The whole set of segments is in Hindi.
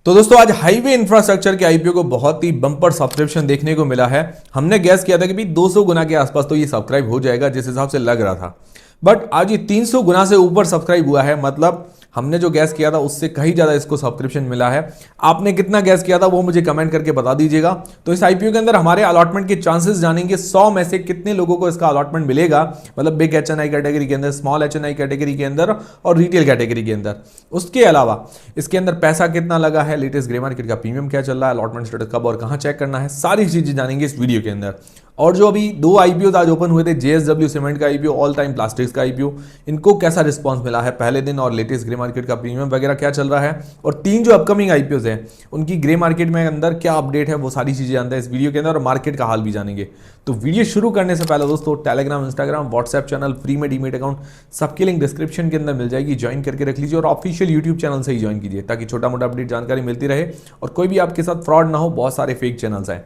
तो दोस्तों आज हाईवे इंफ्रास्ट्रक्चर के आईपीओ को बहुत ही बम्पर सब्सक्रिप्शन देखने को मिला है। हमने गैस किया था कि भी 200 गुना के आसपास तो ये सब्सक्राइब हो जाएगा जिस हिसाब से लग रहा था, बट आज ये 300 गुना से ऊपर सब्सक्राइब हुआ है। मतलब हमने जो गैस किया था उससे कहीं ज्यादा इसको सब्सक्रिप्शन मिला है। आपने कितना गैस किया था वो मुझे कमेंट करके बता दीजिएगा। तो इस आईपीओ के अंदर हमारे अलॉटमेंट के चांसेस जानेंगे, 100 में से कितने लोगों को इसका अलॉटमेंट मिलेगा, मतलब बिग एचएनआई कैटेगरी के अंदर, स्मॉल एचएनआई कैटेगरी के अंदर और रिटेल कैटेगरी के अंदर। उसके अलावा इसके अंदर पैसा कितना लगा है, लेटेस्ट ग्रे मार्केट का प्रीमियम क्या चल रहा है, अलॉटमेंट स्टेटस कब और कहां चेक करना है, सारी चीजें जानेंगे इस वीडियो के अंदर। और जो अभी 2 आईपीओ आज ओपन हुए थे, जेएसडब्ल्यू सीमेंट का आईपीओ, ऑल टाइम प्लास्टिक्स का आईपीओ, इनको कैसा रिस्पांस मिला है पहले दिन, और लेटेस्ट ग्रे मार्केट का प्रीमियम वगैरह क्या चल रहा है, और 3 जो अपकमिंग आईपीओस हैं उनकी ग्रे मार्केट में अंदर क्या अपडेट है, वो सारी चीजें जानते हैं इस वीडियो के अंदर, और मार्केट का हाल भी जानेंगे। तो वीडियो शुरू करने से पहले दोस्तों Telegram, Instagram, WhatsApp channel, free में डीमेट अकाउंट, सबकी लिंक डिस्क्रिप्शन के अंदर मिल जाएगी, ज्वाइन करके रख लीजिए और ऑफिशियल यूट्यूब चैनल से ही ज्वाइन कीजिए ताकि छोटा मोटा अपडेट जानकारी मिलती रहे और कोई भी आपके साथ फ्रॉड ना हो। बहुत सारे फेक चैनल्स हैं।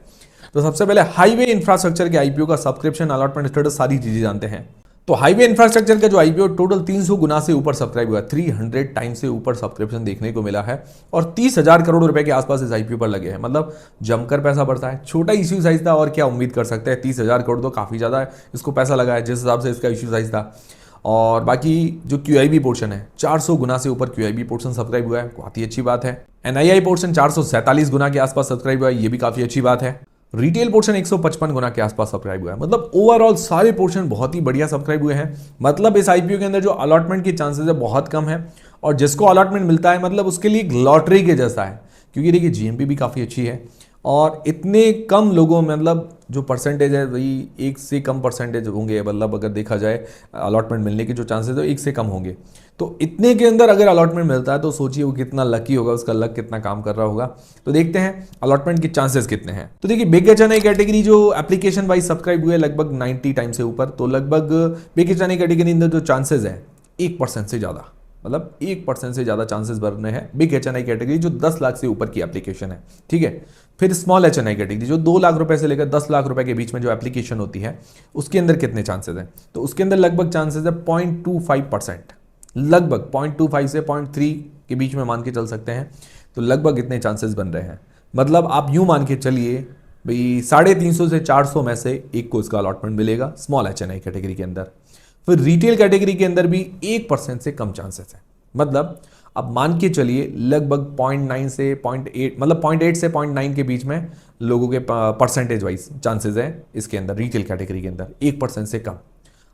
तो सबसे पहले हाईवे इंफ्रास्ट्रक्चर के आईपीओ का सब्सक्रिप्शन, अलॉटमेंट स्टेटस, सारी चीजें जानते हैं। तो हाईवे इंफ्रास्ट्रक्चर का जो आईपीओ टोटल 300 गुना से ऊपर सब्सक्राइब हुआ, 300 टाइम से ऊपर सब्सक्रिप्शन देखने को मिला है और 30,000 करोड़ रुपए के आसपास इस आईपीओ पर लगे हैं। मतलब जमकर पैसा बढ़ता है। छोटा इश्यू साइज था और क्या उम्मीद कर सकते हैं, 30,000 करोड़ तो काफी ज्यादा है, इसको पैसा लगा है जिस हिसाब से इसका इश्यू साइज था। और बाकी जो क्यूआईबी पोर्शन है, 400 गुना से ऊपर क्यूआईबी पोर्शन सब्सक्राइब हुआ है, बहुत ही अच्छी बात है। एनआईआई पोर्शन 447 गुना के आसपास सब्सक्राइब हुआ है, ये भी काफी अच्छी बात है। रिटेल पोर्शन 155 गुना के आसपास सब्सक्राइब हुआ है। मतलब ओवरऑल सारे पोर्शन बहुत ही बढ़िया सब्सक्राइब हुए हैं। मतलब इस आईपीओ के अंदर जो अलॉटमेंट के चांसेस है बहुत कम है, और जिसको अलॉटमेंट मिलता है मतलब उसके लिए लॉटरी के जैसा है, क्योंकि देखिए जीएमपी भी काफ़ी अच्छी है और इतने कम लोगों में, मतलब जो परसेंटेज है वही 1 से कम परसेंटेज होंगे। मतलब अगर देखा जाए अलॉटमेंट मिलने के जो चांसेस है 1 से कम होंगे। तो इतने के अंदर अगर अलॉटमेंट मिलता है तो सोचिए वो कितना लकी होगा, उसका लक कितना काम कर रहा होगा। तो देखते हैं अलॉटमेंट के चांसेस कितने हैं। तो देखिए बिग एचएनआई कैटेगरी जो एप्लीकेशन वाइज सब्सक्राइब हुए लगभग 90 टाइम से ऊपर, तो लगभग बिग एचएनआई कैटेगरी के अंदर जो चांसेस है 1% से ज़्यादा, मतलब 1% से ज़्यादा चांसेस बन रहे हैं बिग एचएनआई कैटेगरी जो 10 लाख से ऊपर की एप्लीकेशन है। ठीक है। फिर स्मॉल एचएनआई कैटेगरी जो 2 लाख रुपए से लेकर 10 लाख रुपए के बीच में जो एप्लीकेशन होती है, उसके अंदर कितने चांसेस हैं, तो उसके अंदर लगभग चांसेस है 0.25%, लगभग 0.25 से 0.3 के बीच में मान के चल सकते हैं। तो लगभग इतने चांसेस बन रहे हैं। मतलब आप यूं मान के चलिए भाई 350 से 400 में से एक को इसका अलॉटमेंट मिलेगा स्मॉल एचएनआई कैटेगरी के अंदर। फिर रिटेल कैटेगरी के अंदर भी 1% से कम चांसेस है। मतलब अब मान के चलिए लगभग 0.9 से 0.8, मतलब 0.8 से 0.9 के बीच में लोगों के परसेंटेज वाइज चांसेस है इसके अंदर, रिटेल कैटेगरी के अंदर 1% से कम।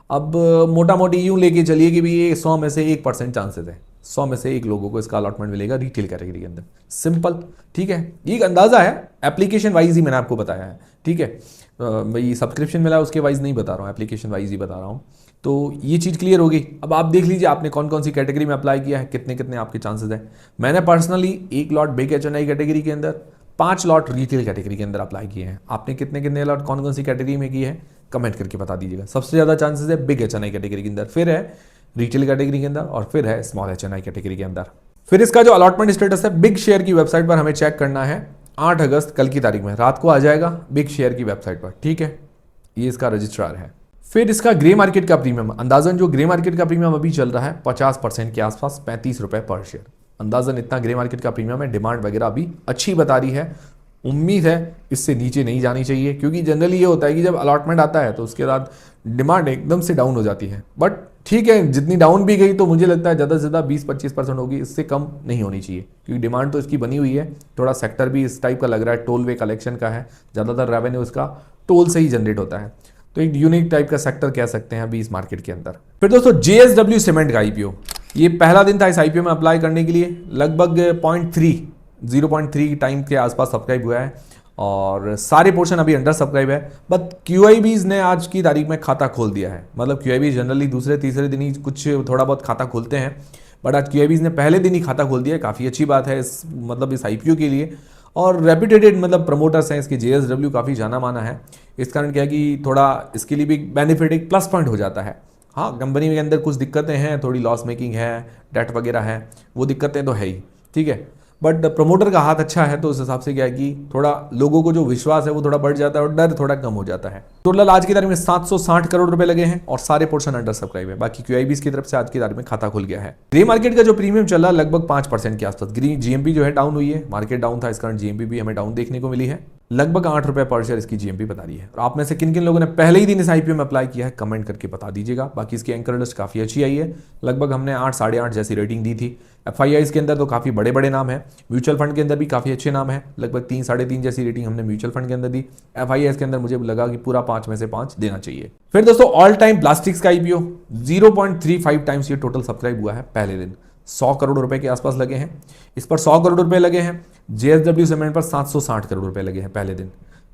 अब मोटा मोटी यूं लेके चलिए कि भी ये 100 में से 1% चांसेस है, 100 में से एक लोगों को इसका अलॉटमेंट मिलेगा रिटेल कैटेगरी के अंदर। सिंपल, ठीक है। ये एक अंदाजा है, एप्लीकेशन वाइज ही मैंने आपको बताया है। ठीक है, भाई सब्सक्रिप्शन मिला उसके वाइज नहीं बता रहा हूँ, एप्लीकेशन वाइज ही बता रहा हूँ। तो ये चीज़ क्लियर होगी। अब आप देख लीजिए आपने कौन कौन सी कैटेगरी में अप्लाई किया है, कितने कितने आपके चांसेस हैं। मैंने personally 1 lot big HNI category के अंदर, 5 लॉट रिटेल कैटेगरी के अंदर अप्लाई किए हैं। आपने कितने कितने लॉट कौन कौन सी कैटेगरी में किए हैं कमेंट करके बता दीजिएगा। सबसे ज़्यादा चांसेस है बिग एचएनआई कैटेगरी के अंदर, फिर है रिटेल कैटेगरी के अंदर, और फिर है स्मॉल एचएनआई कैटेगरी के अंदर। फिर इसका जो अलॉटमेंट स्टेटस है बिग शेयर की वेबसाइट पर हमें चेक करना है। 8 अगस्त कल की तारीख में रात को आ जाएगा बिग शेयर की वेबसाइट पर। ठीक है, ये इसका रजिस्ट्रार है। फिर इसका ग्रे मार्केट का प्रीमियम, अंदाजन जो ग्रे मार्केट का प्रीमियम अभी चल रहा है 50% के आसपास, 35 रुपए पर शेयर, अंदाजन इतना ग्रे मार्केट का प्रीमियम है। डिमांड वगैरह अभी अच्छी बता रही है, उम्मीद है इससे नीचे नहीं जानी चाहिए, क्योंकि जनरली ये होता है कि जब अलॉटमेंट आता है तो उसके बाद डिमांड एकदम से डाउन हो जाती है। बट ठीक है, जितनी डाउन भी गई तो मुझे लगता है ज़्यादा से ज़्यादा 20-25% होगी, इससे कम नहीं होनी चाहिए, क्योंकि डिमांड तो इसकी बनी हुई है। थोड़ा सेक्टर भी इस टाइप का लग रहा है, टोल वे कलेक्शन का है, ज़्यादातर रेवेन्यू इसका टोल से ही जनरेट होता है, तो एक यूनिक टाइप का सेक्टर कह सकते हैं अभी इस मार्केट के अंदर। फिर दोस्तों जेएसडब्ल्यू सीमेंट का आईपीओ, ये पहला दिन था इस आईपीओ में अप्लाई करने के लिए। लगभग 0.3 टाइम के आसपास सब्सक्राइब हुआ है और सारे पोर्शन अभी अंडर सब्सक्राइब है। बट क्यूआईबीज ने आज की तारीख में खाता खोल दिया है। मतलब क्यूआईबी जनरली दूसरे तीसरे दिन ही कुछ थोड़ा बहुत खाता खोलते हैं, बट आज क्यूआईबीज ने पहले दिन ही खाता खोल दिया है। काफ़ी अच्छी बात है इस मतलब इस आईपीओ के लिए, और रेप्यूटेड मतलब प्रमोटर्स हैं इसके, जेएसडब्ल्यू काफ़ी जाना माना है। इस कारण क्या है कि थोड़ा इसके लिए भी बेनिफिट, एक प्लस पॉइंट हो जाता है। हाँ, कंपनी के अंदर कुछ दिक्कतें हैं, थोड़ी लॉस मेकिंग है, डेट वगैरह है, वो दिक्कतें तो है ही। ठीक है, बट प्रमोटर का हाथ अच्छा है तो उस हिसाब से क्या है कि थोड़ा लोगों को जो विश्वास है वो थोड़ा बढ़ जाता है और डर थोड़ा कम हो जाता है। टोटल आज की तारीख में 760 करोड़ रुपए लगे हैं और सारे पोर्शन अंडर सब्सक्राइब है। बाकी क्यूआईबीज की तरफ से आज की तारीख में खाता खुल गया है। ग्रे मार्केट का जो प्रीमियम चल रहा है लगभग 5% के आसपास। ग्रीन जीएमपी जो है डाउन हुई है, मार्केट डाउन था, इस कारण जीएमपी भी हमें डाउन देखने को मिली है। लगभग 8 रुपए पर शेयर इसकी जीएमपी बता रही है। और आप में से किन किन लोगों ने पहले ही दिन इस आईपीओ में अप्लाई किया है कमेंट करके बता दीजिएगा। बाकी इसकी एंकर लिस्ट काफी अच्छी आई है, लगभग हमने 8 साढ़े 8 जैसी रेटिंग दी थी। एफआईआई के अंदर तो काफी बड़े बड़े नाम है, म्यूचुअल फंड के अंदर भी काफी अच्छे नाम है, लगभग 3 साढ़े 3 जैसी रेटिंग हमने म्यूचुअल फंड के अंदर दी। एफआईआई के अंदर मुझे लगा कि पूरा 5 में से 5 देना चाहिए। फिर दोस्तों ऑल टाइम प्लास्टिक्स का आईपीओ 0.35 टाइम्स ये टोटल सब्सक्राइब हुआ है पहले दिन। 100 करोड़ रुपए के आसपास लगे हैं, इस पर 100 करोड़ रुपए लगे हैं। जेएसडब्ल्यू सीमेंट पर 760 करोड़ रुपए लगे हैं पहले दिन।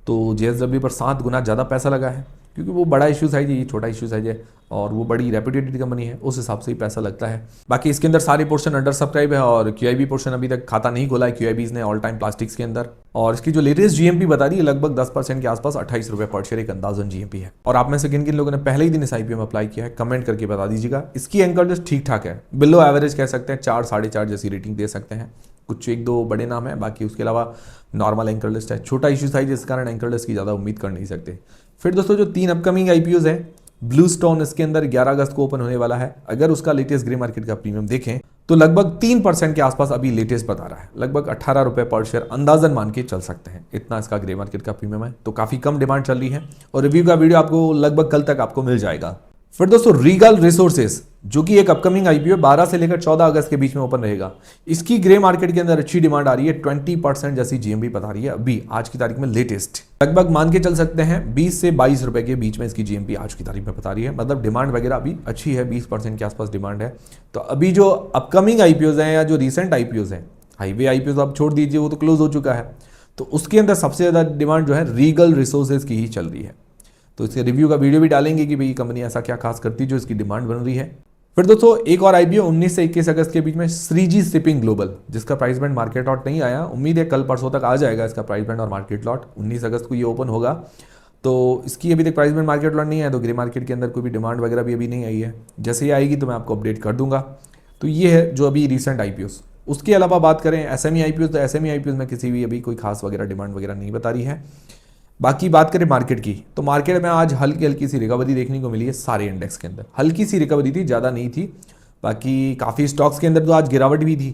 तो जेएसडब्ल्यू पर 7 गुना ज़्यादा पैसा लगा है, क्योंकि वो बड़ा इशू साइज है, ये छोटा इशू साइज है और वो बड़ी रेप्यूटेड कंपनी है, उस हिसाब से ही पैसा लगता है। बाकी इसके अंदर सारे पोर्शन अंडर सब्सक्राइब है और क्यूआईबी पोर्शन अभी तक खाता नहीं खोला है क्यूआईबीज ने ऑल टाइम प्लास्टिक्स के अंदर। और इसकी जो लेटेस्ट जीएमपी बता रही है लगभग 10% के आसपास 28 रुपए पर शेयर एक अंदाजन जीएमपी है। और आप में से किन किन लोगों ने पहले ही दिन इस आईपीओ में अप्लाई किया है कमेंट करके बता दीजिएगा। इसकी एंकर लिस्ट ठीक ठाक है, बिलो एवरेज कह सकते हैं, 4 साढ़े 4 जैसी रेटिंग दे सकते हैं। कुछ 1-2 बड़े नाम है, बाकी उसके अलावा नॉर्मल एंकर लिस्ट है। छोटा इशू साइज इस कारण एंकर लिस्ट की ज़्यादा उम्मीद कर नहीं सकते। फिर दोस्तों जो 3 अपकमिंग आईपीओज है, ब्लू स्टोन इसके अंदर 11 अगस्त को ओपन होने वाला है। अगर उसका लेटेस्ट ग्रे मार्केट का प्रीमियम देखें तो लगभग 3% के आसपास अभी लेटेस्ट बता रहा है, लगभग 18 रुपए पर शेयर अंदाजन मान के चल सकते हैं। इतना इसका ग्रे मार्केट का प्रीमियम है, तो काफी कम डिमांड चल रही है और रिव्यू का वीडियो आपको लगभग कल तक आपको मिल जाएगा। फिर दोस्तों रीगल रिसोर्सेज जो कि एक अपकमिंग आईपीओ 12 से लेकर 14 अगस्त के बीच में ओपन रहेगा। इसकी ग्रे मार्केट के अंदर अच्छी डिमांड आ रही है, 20% जैसी जीएमपी बता रही है अभी आज की तारीख में लेटेस्ट। लगभग मान के चल सकते हैं 20 से 22 रुपए के बीच में इसकी जीएमपी आज की तारीख में बता रही है। मतलब डिमांड वगैरह अभी अच्छी है, 20% के आसपास डिमांड है। तो अभी जो अपकमिंग आईपीओज हैं या जो रिसेंट आईपीओज हैं, हाईवे आईपीओ आप छोड़ दीजिए, वो तो क्लोज हो चुका है, तो उसके अंदर सबसे ज्यादा डिमांड जो है रीगल रिसोर्सेज की ही चल रही है। तो इसके रिव्यू का वीडियो भी डालेंगे कि भाई कंपनी ऐसा क्या खास करती है जो इसकी डिमांड बन रही है। फिर दोस्तों एक और आईपीओ 19 से 21 अगस्त के बीच में श्रीजी शिपिंग ग्लोबल, जिसका प्राइस बैंड मार्केट लॉट नहीं आया, उम्मीद है कल परसों तक आ जाएगा इसका प्राइस बैंड और मार्केट लॉट। 19 अगस्त को ये ओपन होगा, तो इसकी अभी तक प्राइस बैंड मार्केट लॉट नहीं आया, तो ग्रे मार्केट के अंदर कोई भी डिमांड वगैरह भी अभी नहीं आई है। जैसे ही आएगी तो मैं आपको अपडेट कर दूंगा। तो ये है जो अभी रिसेंट आईपीओस। उसके अलावा बात करें एसएमई आईपीओस, तो एसएमई आईपीओस में किसी भी अभी कोई खास वगैरह डिमांड वगैरह नहीं बता रही है। बाकी बात करें मार्केट की, तो मार्केट में आज हल्की हल्की सी रिकवरी देखने को मिली है। सारे इंडेक्स के अंदर हल्की सी रिकवरी थी, ज़्यादा नहीं थी। बाकी काफ़ी स्टॉक्स के अंदर तो आज गिरावट भी थी,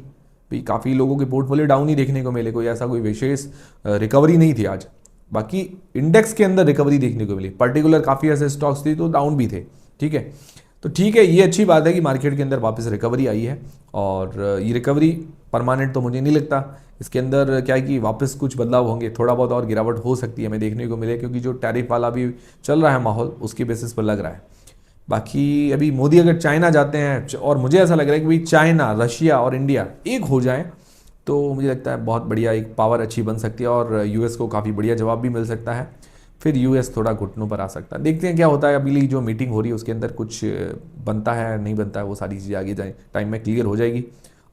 भाई काफ़ी लोगों के पोर्टफोलियो डाउन ही देखने को मिले, कोई ऐसा कोई विशेष रिकवरी नहीं थी आज। बाकी इंडेक्स के अंदर रिकवरी देखने को मिली, पर्टिकुलर काफ़ी ऐसे स्टॉक्स थी तो डाउन भी थे। ठीक है, तो ठीक है, ये अच्छी बात है कि मार्केट के अंदर वापस रिकवरी आई है और ये रिकवरी परमानेंट तो मुझे नहीं लगता। इसके अंदर क्या है कि वापस कुछ बदलाव होंगे, थोड़ा बहुत और गिरावट हो सकती है हमें देखने को मिले, क्योंकि जो टैरिफ वाला भी चल रहा है माहौल उसके बेसिस पर लग रहा है। बाकी अभी मोदी अगर चाइना जाते हैं, और मुझे ऐसा लग रहा है कि भाई चाइना, रशिया और इंडिया एक हो जाए तो मुझे लगता है बहुत बढ़िया एक पावर अच्छी बन सकती है और यूएस को काफ़ी बढ़िया जवाब भी मिल सकता है। फिर यूएस थोड़ा घुटनों पर आ सकता है। देखते हैं क्या होता है। अभी जो मीटिंग हो रही है उसके अंदर कुछ बनता है नहीं बनता है, वो सारी चीज़ें आगे जाए टाइम में क्लियर हो जाएगी।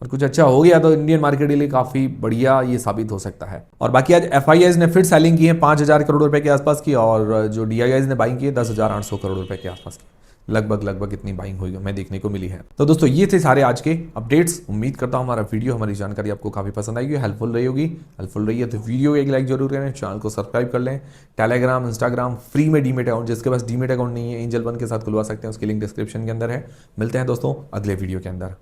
और कुछ अच्छा हो गया तो इंडियन मार्केट के लिए काफ़ी बढ़िया ये साबित हो सकता है। और बाकी आज एफआईआईज ने फिर सेलिंग की है 5000 करोड़ रुपए के आसपास की, और जो डीआईआईज ने बाइंग की है 10,800 करोड़ रुपए के आसपास की। लगभग इतनी बाइंग हुई हमें देखने को मिली है। तो दोस्तों ये थे सारे आज के अपडेट्स। उम्मीद करता हूँ हमारा वीडियो, हमारी जानकारी आपको काफ़ी पसंद आएगी, हेल्पफुल रही होगी। हेल्पफुल रही है तो वीडियो एक लाइक जरूर करें, चैनल को सब्सक्राइब कर लें। टेलीग्राम, इंस्टाग्राम फ्री में डीमेट अकाउंट, जिसके पास डीमेट अकाउंट नहीं है एंजल वन के साथ खुलवा सकते हैं, उसकी लिंक डिस्क्रिप्शन के अंदर है। मिलते हैं दोस्तों अगले वीडियो के अंदर।